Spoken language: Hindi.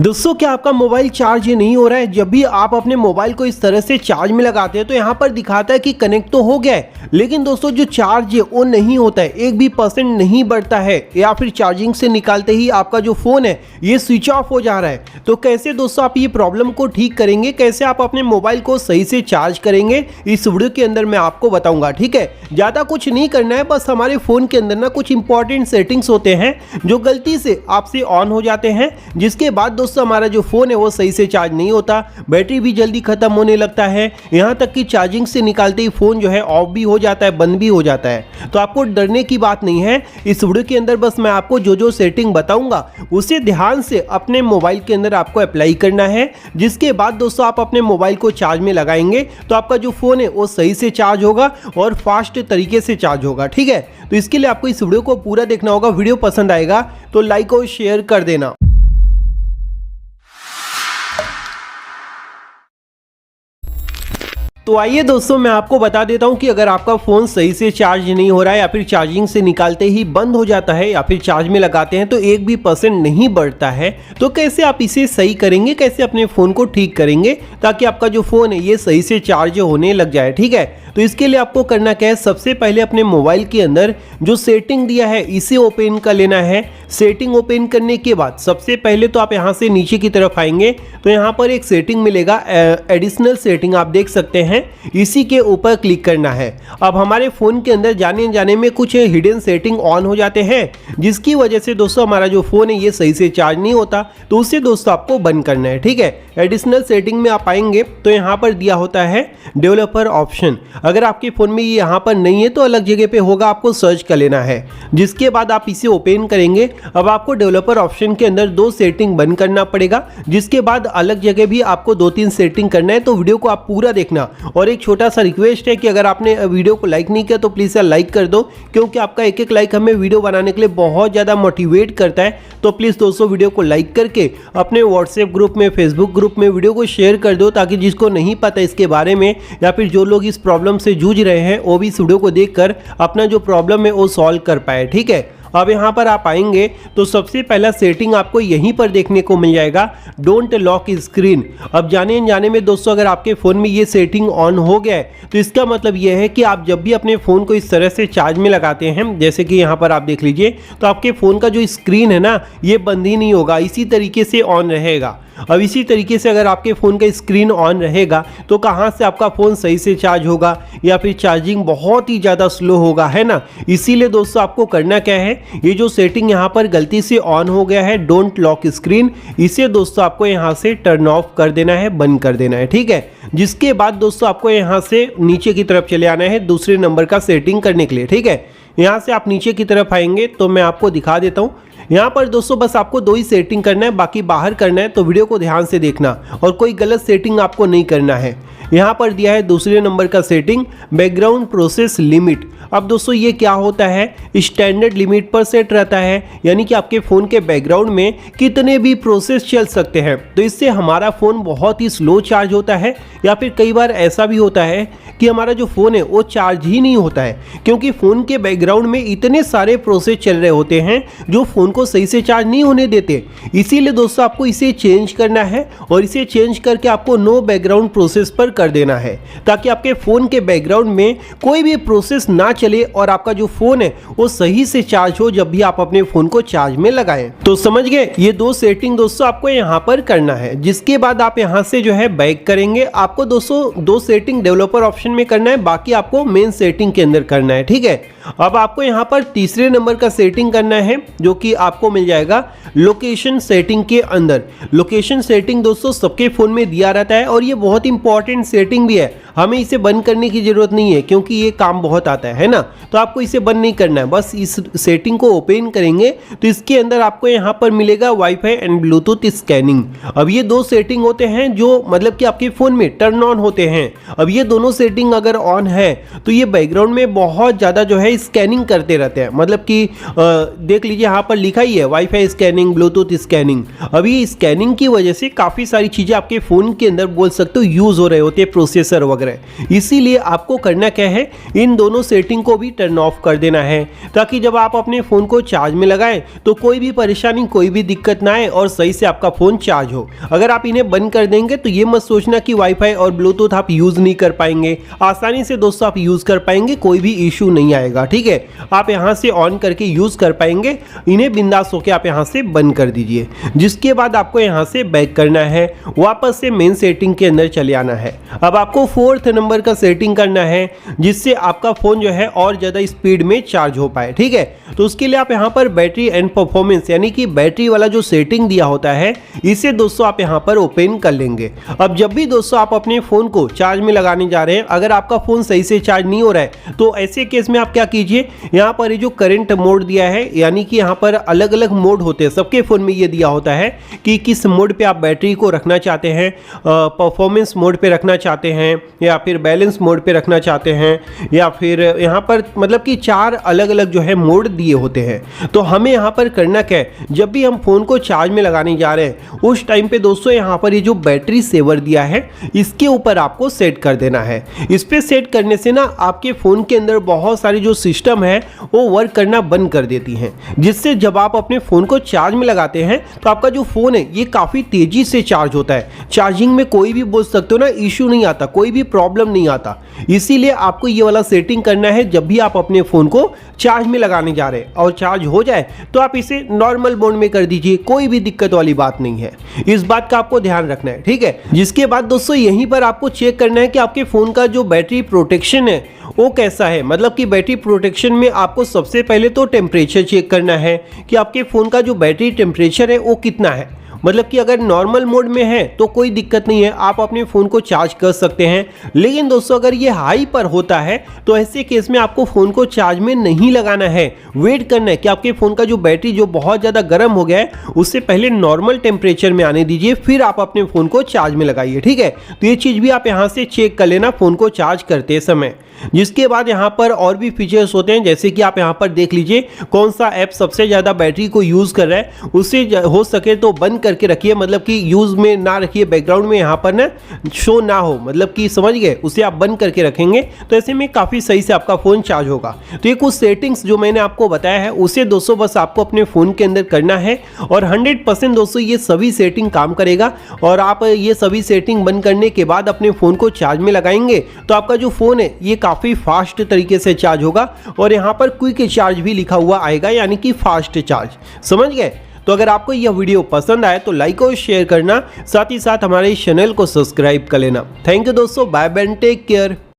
दोस्तों क्या आपका मोबाइल चार्ज नहीं हो रहा है? जब भी आप अपने मोबाइल को इस तरह से चार्ज में लगाते हैं तो यहाँ पर दिखाता है कि कनेक्ट तो हो गया है, लेकिन दोस्तों जो चार्ज है वो नहीं होता है, 1% भी नहीं बढ़ता है, या फिर चार्जिंग से निकालते ही आपका जो फ़ोन है ये स्विच ऑफ हो जा रहा है। तो कैसे दोस्तों आप ये प्रॉब्लम को ठीक करेंगे, कैसे आप अपने मोबाइल को सही से चार्ज करेंगे, इस वीडियो के अंदर मैं आपको बताऊँगा। ठीक है, ज़्यादा कुछ नहीं करना है, बस हमारे फ़ोन के अंदर ना कुछ इंपॉर्टेंट सेटिंग्स होते हैं जो गलती से आपसे ऑन हो जाते हैं, जिसके बाद दोस्तों हमारा जो फ़ोन है वो सही से चार्ज नहीं होता, बैटरी भी जल्दी ख़त्म होने लगता है, यहाँ तक कि चार्जिंग से निकालते ही फ़ोन जो है ऑफ भी हो जाता है, बंद भी हो जाता है। तो आपको डरने की बात नहीं है, इस वीडियो के अंदर बस मैं आपको जो जो सेटिंग बताऊंगा उसे ध्यान से अपने मोबाइल के अंदर आपको अप्लाई करना है। जिसके बाद दोस्तों आप अपने मोबाइल को चार्ज में लगाएंगे तो आपका जो फ़ोन है वो सही से चार्ज होगा और फास्ट तरीके से चार्ज होगा। ठीक है, तो इसके लिए आपको इस वीडियो को पूरा देखना होगा। वीडियो पसंद आएगा तो लाइक और शेयर कर देना। तो आइए दोस्तों मैं आपको बता देता हूं कि अगर आपका फ़ोन सही से चार्ज नहीं हो रहा है या फिर चार्जिंग से निकालते ही बंद हो जाता है या फिर चार्ज में लगाते हैं तो 1% भी नहीं बढ़ता है, तो कैसे आप इसे सही करेंगे, कैसे अपने फ़ोन को ठीक करेंगे ताकि आपका जो फ़ोन है ये सही से चार्ज होने लग जाए। ठीक है, तो इसके लिए आपको करना क्या है, सबसे पहले अपने मोबाइल के अंदर जो सेटिंग दिया है इसे ओपन कर लेना है। सेटिंग ओपन करने के बाद सबसे पहले तो आप यहाँ से नीचे की तरफ आएंगे तो यहाँ पर एक सेटिंग मिलेगा, एडिशनल सेटिंग आप देख सकते हैं, इसी के ऊपर क्लिक करना है। अब हमारे फ़ोन के अंदर जाने में कुछ हिडन सेटिंग ऑन हो जाते हैं, जिसकी वजह से दोस्तों हमारा जो फ़ोन है ये सही से चार्ज नहीं होता, तो उसे दोस्तों आपको बंद करना है। ठीक है, एडिशनल सेटिंग में आप आएंगे तो यहाँ पर दिया होता है डेवलपर ऑप्शन। अगर आपके फ़ोन में ये यहाँ पर नहीं है तो अलग जगह पे होगा, आपको सर्च कर लेना है। जिसके बाद आप इसे ओपन करेंगे। अब आपको डेवलपर ऑप्शन के अंदर 2 सेटिंग बंद करना पड़ेगा, जिसके बाद अलग जगह भी आपको 2-3 सेटिंग करना है। तो वीडियो को आप पूरा देखना। और एक छोटा सा रिक्वेस्ट है कि अगर आपने वीडियो को लाइक नहीं किया तो प्लीज़ लाइक कर दो, क्योंकि आपका एक लाइक हमें वीडियो बनाने के लिए बहुत ज़्यादा मोटिवेट करता है। तो प्लीज़ दोस्तों वीडियो को लाइक करके अपने व्हाट्सएप ग्रुप में, फेसबुक ग्रुप में वीडियो को शेयर कर दो, ताकि जिसको नहीं पता इसके बारे में या फिर जो लोग इस प्रॉब्लम से जूझ रहे हैं वो भी इस वीडियो को देखकर अपना जो प्रॉब्लम है वो सॉल्व कर पाए। ठीक है, अब यहाँ पर आप आएंगे तो सबसे पहला सेटिंग आपको यहीं पर देखने को मिल जाएगा, डोंट लॉक स्क्रीन। अब जाने में दोस्तों अगर आपके फ़ोन में ये सेटिंग ऑन हो गया है तो इसका मतलब ये है कि आप जब भी अपने फ़ोन को इस तरह से चार्ज में लगाते हैं, जैसे कि यहाँ पर आप देख लीजिए, तो आपके फ़ोन का जो स्क्रीन है ना ये बंद ही नहीं होगा, इसी तरीके से ऑन रहेगा। अब इसी तरीके से अगर आपके फ़ोन का स्क्रीन ऑन रहेगा तो कहाँ से आपका फ़ोन सही से चार्ज होगा, या फिर चार्जिंग बहुत ही ज़्यादा स्लो होगा, है ना। इसीलिए दोस्तों आपको करना क्या है, ये जो सेटिंग यहाँ पर गलती से ऑन हो गया है डोंट लॉक स्क्रीन, इसे दोस्तों आपको यहाँ से टर्न ऑफ कर देना है, बंद कर देना है। ठीक है, जिसके बाद दोस्तों आपको यहाँ से नीचे की तरफ चले आना है दूसरे नंबर का सेटिंग करने के लिए। ठीक है, यहाँ से आप नीचे की तरफ आएंगे तो मैं आपको दिखा देता हूँ। यहाँ पर दोस्तों बस आपको 2 ही सेटिंग करना है, बाकी बाहर करना है, तो वीडियो को ध्यान से देखना और कोई गलत सेटिंग आपको नहीं करना है। यहाँ पर दिया है दूसरे नंबर का सेटिंग, बैकग्राउंड प्रोसेस लिमिट। अब दोस्तों ये क्या होता है, स्टैंडर्ड लिमिट पर सेट रहता है, यानी कि आपके फ़ोन के बैकग्राउंड में कितने भी प्रोसेस चल सकते हैं। तो इससे हमारा फ़ोन बहुत ही स्लो चार्ज होता है, या फिर कई बार ऐसा भी होता है कि हमारा जो फ़ोन है वो चार्ज ही नहीं होता है, क्योंकि फ़ोन के बैकग्राउंड में इतने सारे प्रोसेस चल रहे होते हैं जो फ़ोन को सही से चार्ज नहीं होने देते। इसीलिए दोस्तों आपको इसे चेंज करना है और इसे चेंज करके आपको नो बैकग्राउंड प्रोसेस पर कर देना है, ताकि आपके फ़ोन के बैकग्राउंड में कोई भी प्रोसेस ना चले और आपका जो फ़ोन है वो सही से चार्ज हो जब भी आप अपने फ़ोन को चार्ज में लगाएं। तो समझ गए, ये 2 सेटिंग दोस्तों आपको यहाँ पर करना है। जिसके बाद आप यहाँ से जो है बैक करेंगे। आपको दोस्तों 2 सेटिंग डेवलपर ऑप्शन में करना है, बाकी आपको मेन सेटिंग के अंदर करना है। ठीक है, अब आपको यहाँ पर तीसरे नंबर का सेटिंग करना है, जो कि आपको मिल जाएगा लोकेशन सेटिंग के अंदर। लोकेशन सेटिंग दोस्तों सबके फ़ोन में दिया रहता है और ये बहुत इंपॉर्टेंट सेटिंग भी है, हमें इसे बंद करने की ज़रूरत नहीं है, क्योंकि ये काम बहुत आता है ना। तो आपको इसे बंद नहीं करना है, बस इस सेटिंग को ओपन करेंगे तो इसके अंदर आपको यहाँ पर मिलेगा वाईफाई एंड ब्लूटूथ स्कैनिंग। अब ये 2 सेटिंग होते हैं जो मतलब कि आपके फ़ोन में टर्न ऑन होते हैं। अब ये दोनों सेटिंग अगर ऑन है तो ये बैकग्राउंड में बहुत ज़्यादा जो है स्कैनिंग करते रहते हैं, मतलब कि देख लीजिए यहाँ पर लिखा ही है वाईफाई स्कैनिंग, ब्लूटूथ स्कैनिंग। अभी स्कैनिंग की वजह से काफ़ी सारी चीज़ें आपके फ़ोन के अंदर बोल सकते हो यूज़ हो रहे होते हैं, प्रोसेसर वगैरह। इसीलिए आपको करना क्या है, इन दोनों सेटिंग सेटिंग को भी टर्न ऑफ कर देना है, ताकि जब आप अपने फ़ोन को चार्ज में लगाएं तो कोई भी परेशानी, कोई भी दिक्कत ना आए और सही से आपका फ़ोन चार्ज हो। अगर आप इन्हें बंद कर देंगे तो ये मत सोचना कि वाईफाई और ब्लूटूथ आप यूज़ नहीं कर पाएंगे। आसानी से दोस्तों आप यूज़ कर पाएंगे, कोई भी इशू नहीं आएगा। ठीक है, आप यहाँ से ऑन करके यूज़ कर पाएंगे। इन्हें बिंदास होकर आप यहाँ से बंद कर दीजिए। जिसके बाद आपको यहाँ से बैक करना है, वापस से मेन सेटिंग के अंदर चले आना है। अब आपको 4th नंबर का सेटिंग करना है, जिससे आपका फ़ोन जो है और ज़्यादा स्पीड में चार्ज हो पाए। ठीक है, तो उसके लिए आप यहाँ पर बैटरी एंड परफॉर्मेंस यानी कि बैटरी वाला जो सेटिंग दिया होता है, इसे दोस्तों आप यहाँ पर ओपन कर लेंगे। अब जब भी दोस्तों आप अपने फ़ोन को चार्ज में लगाने जा रहे हैं, अगर आपका फ़ोन सही से चार्ज नहीं हो रहा है तो ऐसे केस में आप क्या कीजिए, यहाँ पर ये जो करंट मोड दिया है, यानी कि यहाँ पर अलग अलग मोड होते हैं, सबके फ़ोन में ये दिया होता है कि किस मोड पे आप बैटरी को रखना चाहते हैं, परफॉर्मेंस मोड पे रखना चाहते हैं या फिर बैलेंस मोड पे रखना चाहते हैं, या फिर यहाँ पर मतलब कि 4 अलग अलग जो है मोड दिए होते हैं। तो हमें यहाँ पर करना क्या है, जब भी हम फ़ोन को चार्ज में लगाने जा रहे हैं उस टाइम पे दोस्तों यहाँ पर ये जो बैटरी सेवर दिया है, इसके ऊपर आपको सेट कर देना है। इस पे सेट करने से ना आपके फ़ोन के अंदर बहुत सारी जो सिस्टम है वो वर्क करना बंद कर देती हैं, जिससे जब आप अपने फ़ोन को चार्ज में लगाते हैं तो आपका जो फ़ोन है ये काफ़ी तेज़ी से चार्ज होता है। चार्जिंग में कोई भी बोल सकते हो ना, इशू नहीं आता, कोई भी प्रॉब्लम नहीं आता। इसीलिए आपको ये वाला सेटिंग करना है। जब भी आप अपने फ़ोन को चार्ज में लगाने जा रहे हैं और चार्ज हो जाए तो आप इसे नॉर्मल मोड में कर दीजिए, कोई भी दिक्कत वाली बात नहीं है। इस बात का आपको ध्यान रखना है। ठीक है, जिसके बाद दोस्तों यहीं पर आपको चेक करना है कि आपके फ़ोन का जो बैटरी प्रोटेक्शन है वो कैसा है। मतलब कि बैटरी प्रोटेक्शन में आपको सबसे पहले तो टेम्परेचर चेक करना है कि आपके फ़ोन का जो बैटरी टेम्परेचर है वो कितना है। मतलब कि अगर नॉर्मल मोड में है तो कोई दिक्कत नहीं है, आप अपने फ़ोन को चार्ज कर सकते हैं। लेकिन दोस्तों अगर ये हाई पर होता है तो ऐसे केस में आपको फ़ोन को चार्ज में नहीं लगाना है, वेट करना है कि आपके फ़ोन का जो बैटरी जो बहुत ज़्यादा गर्म हो गया है उससे पहले नॉर्मल टेम्परेचर में आने दीजिए, फिर आप अपने फ़ोन को चार्ज में लगाइए। ठीक है, तो ये चीज़ भी आप यहाँ से चेक कर लेना फ़ोन को चार्ज करते समय। जिसके बाद यहाँ पर और भी फीचर्स होते हैं, जैसे कि आप यहाँ पर देख लीजिए कौन सा ऐप सबसे ज़्यादा बैटरी को यूज़ कर रहा है, उसे हो सके तो बंद करके रखिए, मतलब कि यूज़ में ना रखिए, बैकग्राउंड में यहाँ पर ना शो ना हो, मतलब कि समझ गए, उसे आप बंद करके रखेंगे तो ऐसे में काफ़ी सही से आपका फ़ोन चार्ज होगा। तो ये कुछ सेटिंग्स जो मैंने आपको बताया है उसे दोस्तों बस आपको अपने फ़ोन के अंदर करना है और 100% दोस्तों ये सभी सेटिंग काम करेगा। और आप ये सभी सेटिंग बंद करने के बाद अपने फ़ोन को चार्ज में लगाएंगे तो आपका जो फ़ोन है ये काफ़ी फास्ट तरीके से चार्ज होगा और यहाँ पर क्विक चार्ज भी लिखा हुआ आएगा, यानी कि फास्ट चार्ज। समझ गए? तो अगर आपको यह वीडियो पसंद आए तो लाइक और शेयर करना, साथ ही साथ हमारे चैनल को सब्सक्राइब कर लेना। थैंक यू दोस्तों, बाय बाय, टेक केयर।